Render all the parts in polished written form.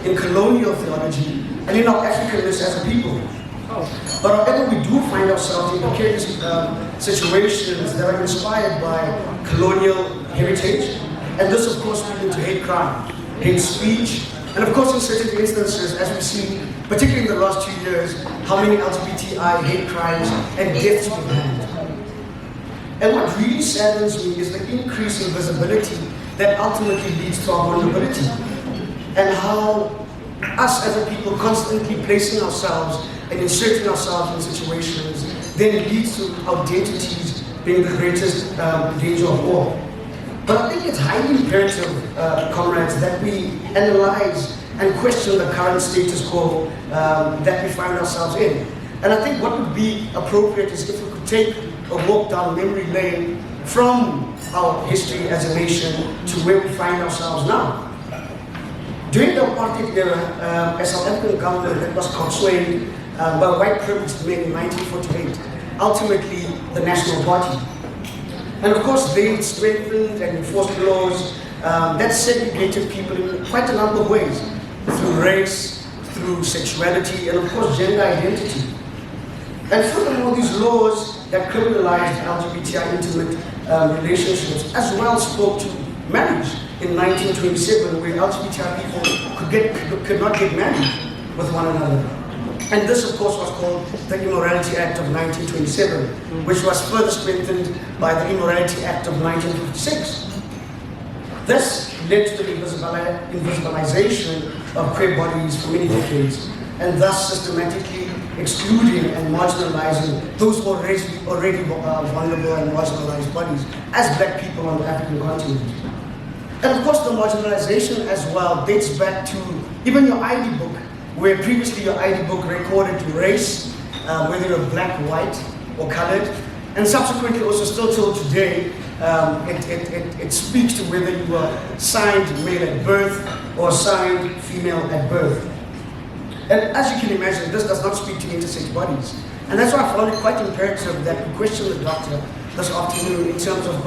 in colonial theology and in our Africanness as a people. But however we do find ourselves in precarious situations that are inspired by colonial heritage, and this of course leads to hate crime, hate speech, and of course in certain instances, as we've seen, particularly in the last 2 years, how many LGBTI hate crimes and deaths we've had. And what really saddens me is the increase in visibility that ultimately leads to our vulnerability, and how us as a people constantly placing ourselves and inserting ourselves in situations then leads to our identities being the greatest danger of all. But I think it's highly imperative, comrades, that we analyze and question the current status quo that we find ourselves in. And I think what would be appropriate is if we could take a walk down memory lane from our history as a nation to where we find ourselves now. During the apartheid era, a South African government that was conswayed by white privileged men in 1948, ultimately the National Party. And of course they strengthened and enforced laws that segregated people in quite a number of ways, through race, through sexuality, and of course gender identity. And furthermore, these laws that criminalized LGBTI intimate relationships as well spoke to marriage in 1927, where LGBTI people could not get married with one another. And this, of course, was called the Immorality Act of 1927, which was further strengthened by the Immorality Act of 1956. This led to the invisibilization of queer bodies for many decades, and thus systematically excluding and marginalizing those already vulnerable and marginalized bodies as black people on the African continent. And of course, the marginalization as well dates back to even your ID book, where previously your ID book recorded your race, whether you're black, white, or colored, and subsequently also still till today, it speaks to whether you were signed male at birth or signed female at birth. And as you can imagine, this does not speak to intersex bodies. And that's why I found it quite imperative that we question the doctor this afternoon in terms of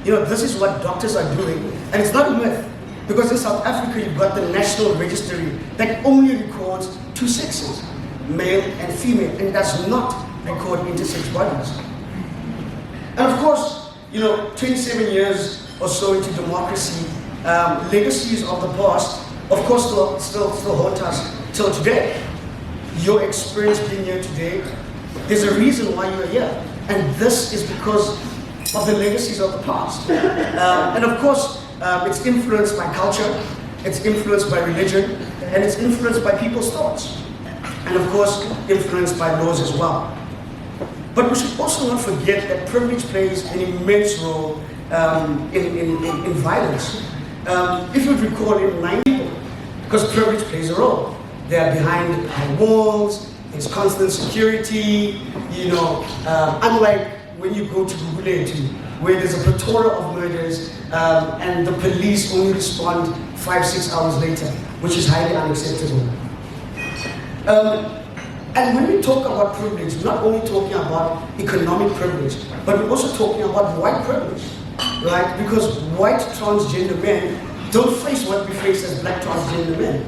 this is what doctors are doing. And it's not a myth, because in South Africa you've got the National Registry that only records two sexes, male and female, and does not record intersex bodies. And of course, 27 years or so into democracy, legacies of the past, of course, still haunt us till today. Your experience being here today, there's a reason why you're here, and this is because of the legacies of the past. And of course, it's influenced by culture, it's influenced by religion, and it's influenced by people's thoughts, and of course, influenced by laws as well. But we should also not forget that privilege plays an immense role in violence. If you recall in 90s, because privilege plays a role. They are behind walls, it's constant security, unlike when you go to Bloemfontein, where there's a plethora of murders and the police only respond 5-6 hours later, which is highly unacceptable. And when we talk about privilege, we're not only talking about economic privilege, but we're also talking about white privilege, right? Because white transgender men don't face what we face as black transgender men.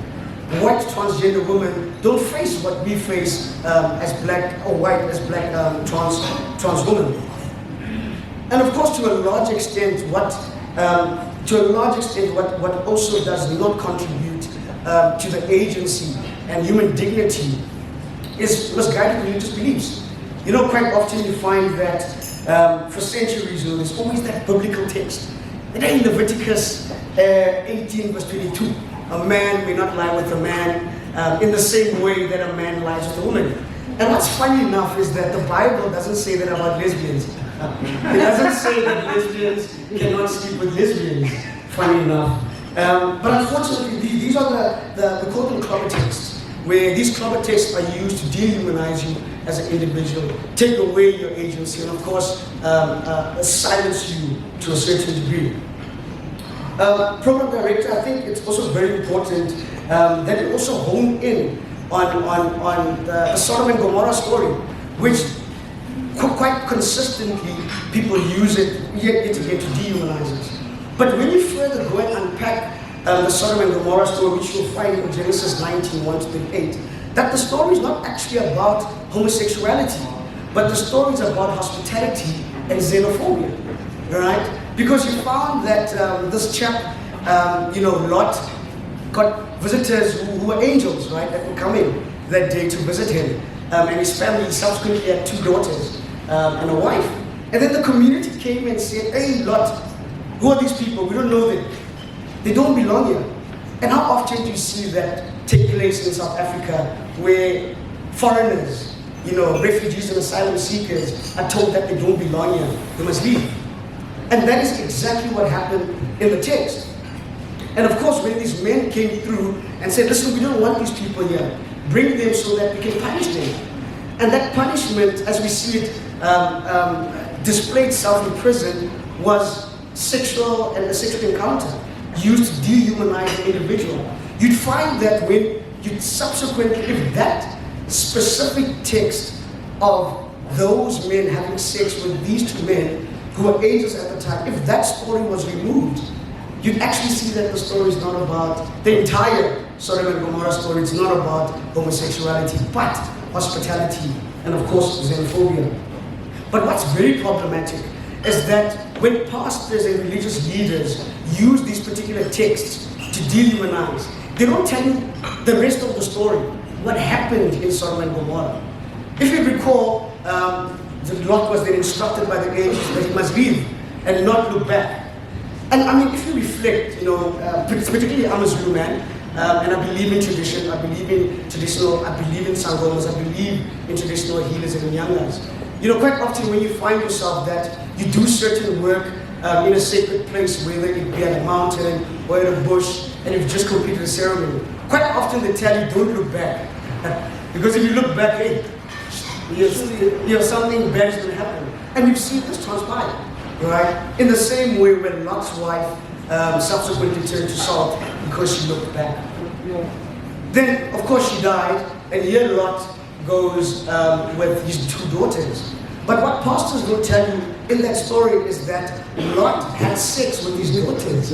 White transgender women don't face what we face as black or white as black trans women. And of course, to a large extent, what also does not contribute to the agency and human dignity is misguided religious beliefs. Quite often you find that for centuries, there's always that biblical text. In Leviticus 18 verse 22, a man may not lie with a man in the same way that a man lies with a woman. And what's funny enough is that the Bible doesn't say that about lesbians. It doesn't say that lesbians cannot sleep with lesbians, funny enough. But unfortunately, these are the quote clobber texts, where these clobber texts are used to dehumanize you as an individual, take away your agency, and of course, silence you to a certain degree. Program Director, I think it's also very important that we also hone in on the Sodom and Gomorrah story, which quite consistently people use it yet to dehumanize it. But when you further go and unpack the Sodom and Gomorrah story, which you'll find in Genesis 19, 1-38, that the story is not actually about homosexuality, but the story is about hospitality and xenophobia, right? Because you found that this chap, Lot, got visitors who were angels, right, that would come in that day to visit him. And his family subsequently had 2 daughters and a wife. And then the community came and said, hey, Lot, who are these people? We don't know them. They don't belong here. And how often do you see that take place in South Africa where foreigners, refugees and asylum seekers are told that they don't belong here, they must leave. And that is exactly what happened in the text. And of course, when these men came through and said, listen, we don't want these people here, bring them so that we can punish them. And that punishment, as we see it displayed itself in prison, was a sexual encounter used to dehumanize the individual. You'd find that when you subsequently, if that specific text of those men having sex with these 2 men who were angels at the time, if that story was removed, you'd actually see that the story is not about the entire Sodom and Gomorrah story. It's not about homosexuality, but hospitality and, of course, xenophobia. But what's very problematic is that when pastors and religious leaders use these particular texts to dehumanize, they don't tell you the rest of the story, what happened in Sodom and Gomorrah. If you recall, Lot was then instructed by the angels that he must leave and not look back. And I mean, if you reflect, particularly I'm a Zulu man, and I believe in tradition, I believe in sangomas, I believe in traditional healers and nyangas. Quite often when you find yourself that you do certain work in a sacred place, whether it be at a mountain or in a bush, and you've just completed a ceremony, quite often they tell you don't look back. Because if you look back, hey, something bad is going to happen. And we've seen this transpire, right? In the same way when Lot's wife subsequently turned to salt because she looked back. Then, of course, she died, and here Lot goes with his 2 daughters. But what pastors don't tell you in that story is that Lot had sex with his daughters,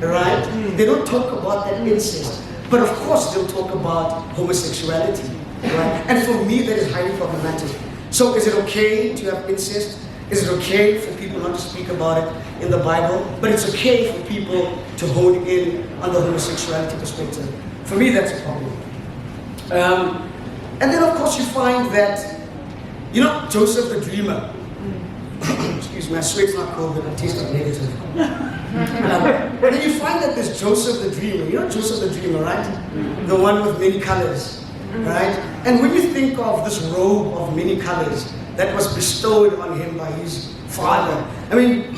right? They don't talk about that incest, but of course they'll talk about homosexuality, right? And for me, that is highly problematic. So is it okay to have incest? Is it okay for people not to speak about it in the Bible? But it's okay for people to hone in on the homosexuality perspective. For me, that's a problem. And then, of course, you find that, Joseph the dreamer. Excuse me, I swear it's not COVID, I taste like negative. And then you find that there's Joseph the dreamer. Joseph the dreamer, right? The one with many colors, right? And when you think of this robe of many colors that was bestowed on him by his father, I mean,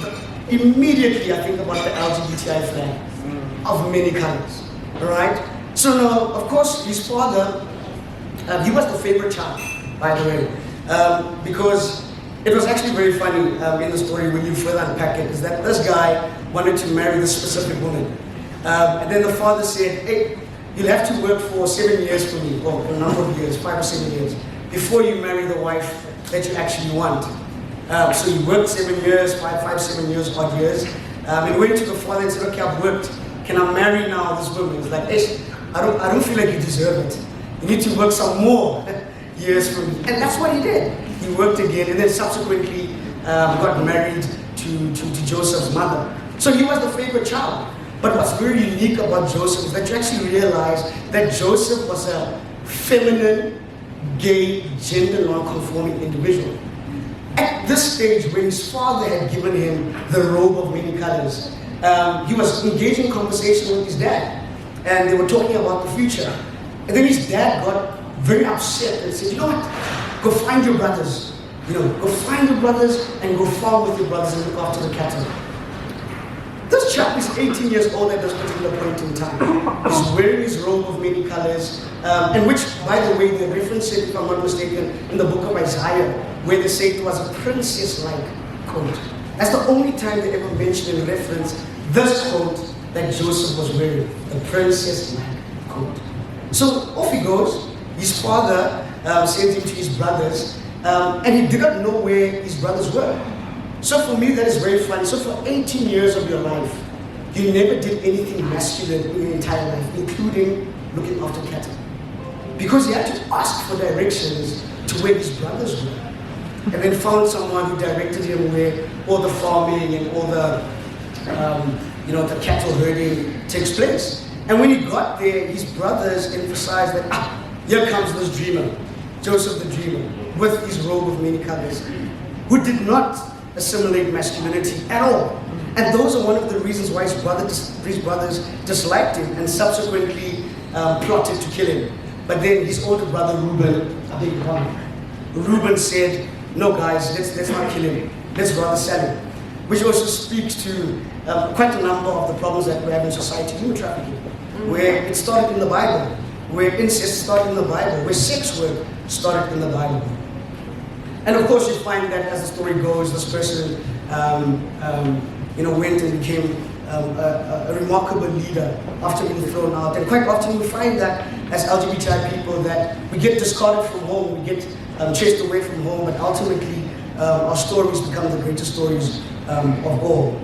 immediately I think about the LGBTI flag of many colors, right? So now, of course, his father, he was the favorite child, by the way, because it was actually very funny in the story when you further unpack it, is that this guy wanted to marry this specific woman. And then the father said, hey, you'll have to work for 7 years for me, or a number of years, 5 or 7 years, before you marry the wife that you actually want. So he worked 7 years, 7 years, odd years, and went to the father and said, okay, I've worked. Can I marry now this woman? He's like, hey, I don't feel like you deserve it. You need to work some more years for me. And that's what he did. He worked again and then subsequently got married to Joseph's mother. So he was the favorite child. But what's very unique about Joseph is that you actually realize that Joseph was a feminine, gay, gender non-conforming individual. At this stage, when his father had given him the robe of many colors, he was engaging in conversation with his dad. And they were talking about the future. And then his dad got very upset and said, you know what, go find your brothers. Go find your brothers and go farm with your brothers and look after the cattle. This chap is 18 years old at this particular point in time. He's wearing his robe of many colors, and which, by the way, they reference it, if I'm not mistaken, in the book of Isaiah, where they say it was a princess-like coat. That's the only time they ever mention and reference this coat that Joseph was wearing, the princess-like coat. So off he goes. His father sent him to his brothers, and he did not know where his brothers were. So for me, that is very funny. So for 18 years of your life, you never did anything masculine in your entire life, including looking after cattle. Because he had to ask for directions to where his brothers were. And then found someone who directed him where all the farming and all the, the cattle herding takes place. And when he got there, his brothers emphasized that, here comes this dreamer, Joseph the dreamer, with his robe of many colors, who did not assimilate masculinity at all. And those are one of the reasons why his brothers disliked him and subsequently plotted to kill him. But then his older brother Reuben said, no guys, let's not kill him, let's rather sell him. Which also speaks to quite a number of the problems that we have in society, human trafficking, where it started in the Bible, where incest started in the Bible, where sex work started in the Bible. And of course you find that as the story goes, this person went and became a remarkable leader after being thrown out. And quite often we find that as LGBTI people that we get discarded from home, we get chased away from home, but ultimately our stories become the greatest stories of all.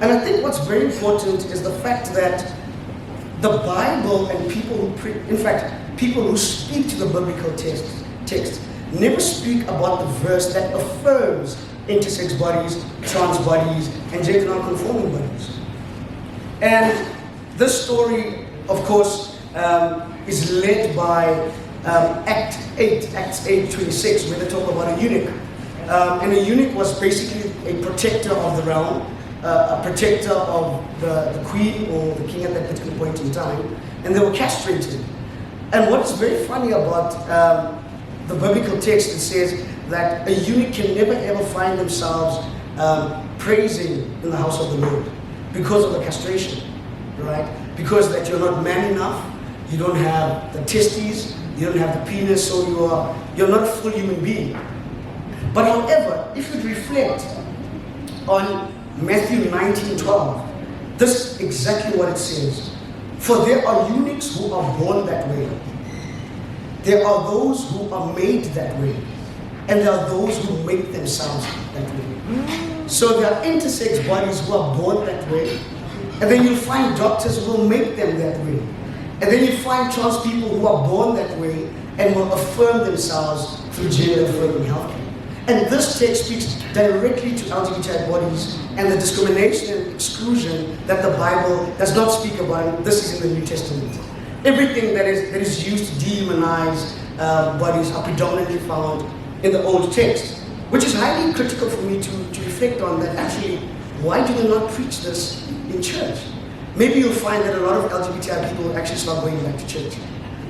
And I think what's very important is the fact that the Bible and people who speak to the biblical text never speak about the verse that affirms intersex bodies, trans bodies, and gender non-conforming bodies. And this story, of course, is led by Acts 8:26, where they talk about a eunuch. And a eunuch was basically a protector of the realm, a protector of the queen or the king at that particular point in time, and they were castrated. And what's very funny about the biblical text, it says that a eunuch can never ever find themselves praising in the house of the Lord because of the castration, right? Because that you're not man enough, you don't have the testes, you don't have the penis, so you're not a full human being. But however, if you reflect on Matthew 19:12, this is exactly what it says. For there are eunuchs who are born that way. There are those who are made that way. And there are those who make themselves that way. So there are intersex bodies who are born that way. And then you'll find doctors who will make them that way. And then you find trans people who are born that way and will affirm themselves through gender-affirming healthcare. And this text speaks directly to LGBTI bodies and the discrimination and exclusion that the Bible does not speak about. This is in the New Testament. Everything that is used to dehumanize bodies are predominantly found in the Old Text, which is highly critical for me to reflect on that actually, why do they not preach this in church? Maybe you'll find that a lot of LGBTI people actually start going back to church,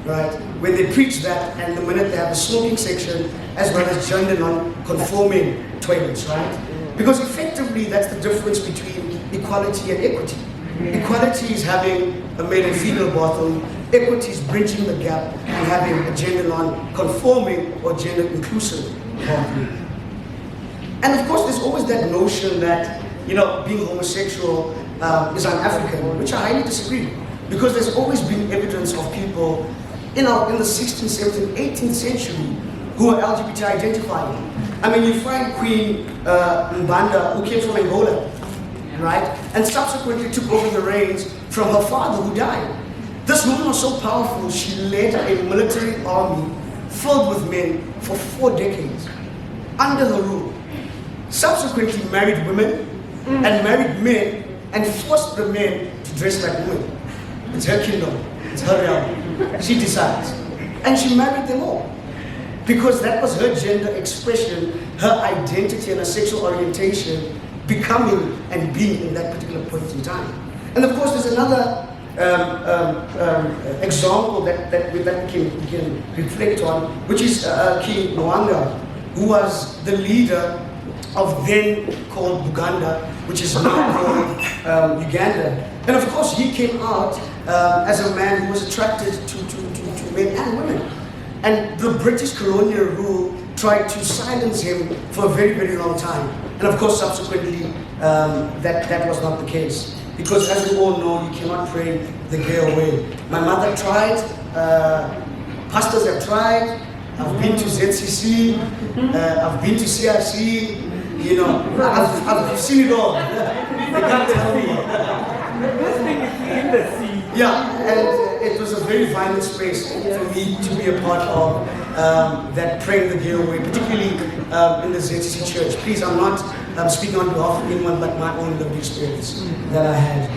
right? When they preach that, and the minute they have a smoking section, as well as gender non-conforming toilets, right? Because effectively, that's the difference between equality and equity. Equality is having a male and female bathroom. Equity is bridging the gap and having a gender non-conforming or gender inclusive bathroom. And of course, there's always that notion that, being homosexual is un-African, which I highly disagree. Because there's always been evidence of people in the 16th, 17th, 18th century who are LGBT identifying. I mean, you find Queen Mbanda, who came from Angola, right? And subsequently took over the reins from her father, who died. This woman was so powerful, she led a military army filled with men for 4 decades, under her rule. Subsequently married women and married men and forced the men to dress like women. It's her kingdom, it's her realm. She decides. And she married them all. Because that was her gender expression, her identity and her sexual orientation becoming and being in that particular point in time. And of course there's another example that we can reflect on, which is King Mwanga, who was the leader of then called Buganda, which is now called Uganda. And of course he came out as a man who was attracted to men and women. And the British colonial rule tried to silence him for a very, very long time. And of course subsequently that was not the case. Because as we all know, you cannot pray the gay away. My mother tried, pastors have tried, I've been to ZCC, I've been to CRC, I've seen it all. They can't tell me. This thing is in the sea. Yeah, and it was a very violent space for me to be a part of that praying the gay away, particularly in the ZCC church. Please, I'm not speaking on behalf of anyone but my own lived experience that I had.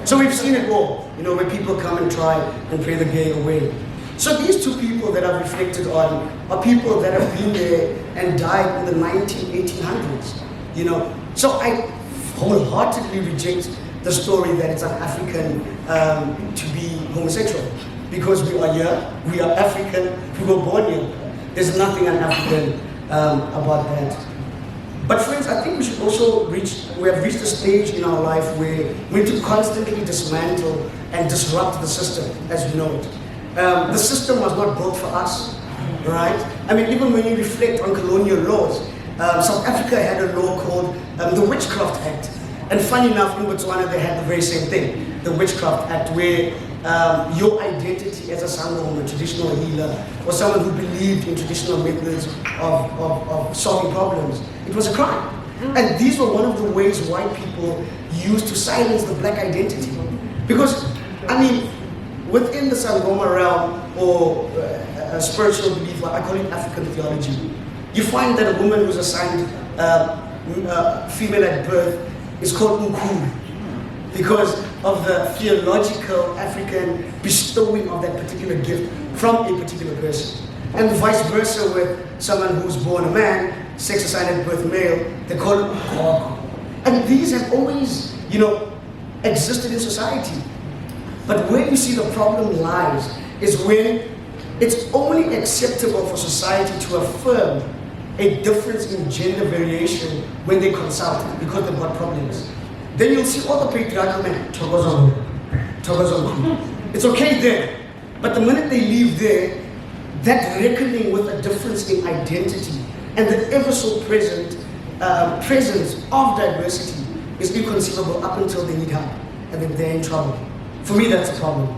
So we've seen it all, where people come and try and pray the gay away. So these two people that I've reflected on are people that have been there and died in the 1800s. So I wholeheartedly reject the story that it's an African to be homosexual, because we are here, we are African, we were born here. There's nothing un-African about that. But friends, I think we should also we have reached a stage in our life where we need to constantly dismantle and disrupt the system as we know it. The system was not built for us, right? I mean, even when you reflect on colonial laws, South Africa had a law called the Witchcraft Act. And funny enough, in Botswana, they had the very same thing, the Witchcraft Act, where your identity as a sangoma, a traditional healer, or someone who believed in traditional methods of solving problems, it was a crime. And these were one of the ways white people used to silence the black identity. Because, I mean, within the sangoma realm, or spiritual belief, I call it African theology, you find that a woman who's assigned female at birth is called Nkulu, because of the theological African bestowing of that particular gift from a particular person. And vice versa with someone who's born a man, sex assigned at birth male, they call it Nkoko. And these have always, existed in society. But where you see the problem lies is when it's only acceptable for society to affirm a difference in gender variation when they consult because they've got problems. Then you'll see all the patriarchal men, it's okay there. But the minute they leave there, that reckoning with a difference in identity and the ever so present presence of diversity is inconceivable up until they need help, and then they're in trouble. For me, that's a problem.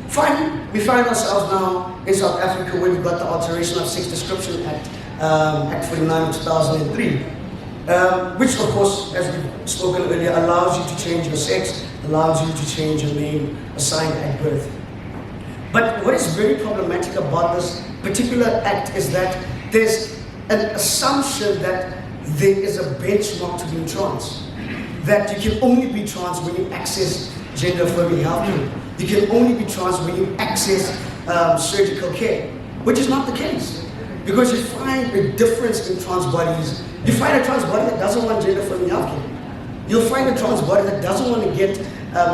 Finally, we find ourselves now in South Africa where we've got the Alteration of Sex Description Act, Act 49 of 2003, which of course, as we've spoken earlier, allows you to change your sex, allows you to change your name assigned at birth. But what is very problematic about this particular act is that there's an assumption that there is a benchmark to being trans, that you can only be trans when you access gender-affirming healthcare. You can only be trans when you access surgical care, which is not the case. Because you find a difference in trans bodies. You find a trans body that doesn't want gender-affirming healthcare. You'll find a trans body that doesn't want to get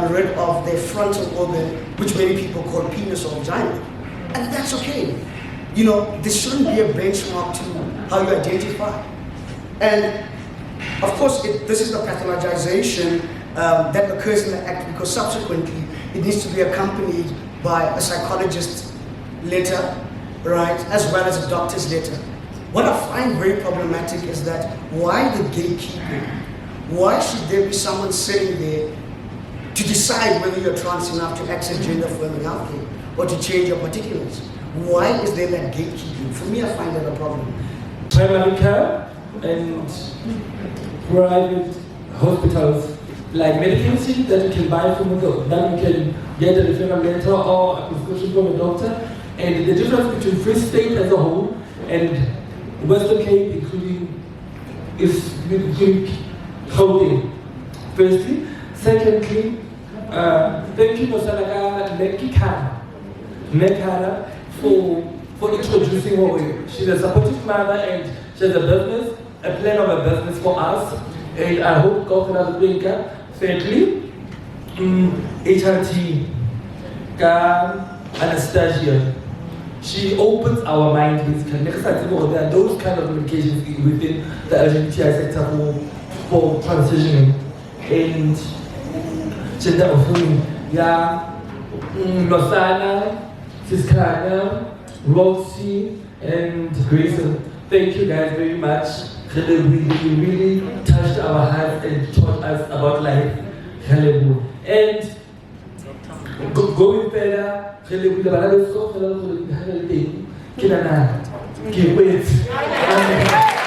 rid of their frontal organ, which many people call penis or vagina. And that's okay. There shouldn't be a benchmark to how you identify. And of course, this is the pathologization that occurs in the act, because subsequently it needs to be accompanied by a psychologist's letter, right, as well as a doctor's letter. What I find very problematic is that why the gatekeeping? Why should there be someone sitting there to decide whether you're trans enough to access gender-affirming healthcare or to change your particulars? Why is there that gatekeeping? For me, I find that a problem. Primary care and private hospitals, like medication that you can buy from a doctor, that you can get a referral letter or a prescription from a doctor, and the difference between Free State as a whole and Western Cape, including, is between holding. Firstly, secondly, thank you, Mosanaka Nekara, for introducing her. She's a supportive mother and she has a plan of a business for us, and I hope God can have a bring her. Thirdly, HRT, Anastasia. She opens our mind basically. Next time, there are those kind of medications within the LGBTI sector for transitioning and gender affirming. Losana, Siskana, Roxy, and Greyson. Thank you guys very much. You really touched our hearts and taught us about life. And going further, Amen.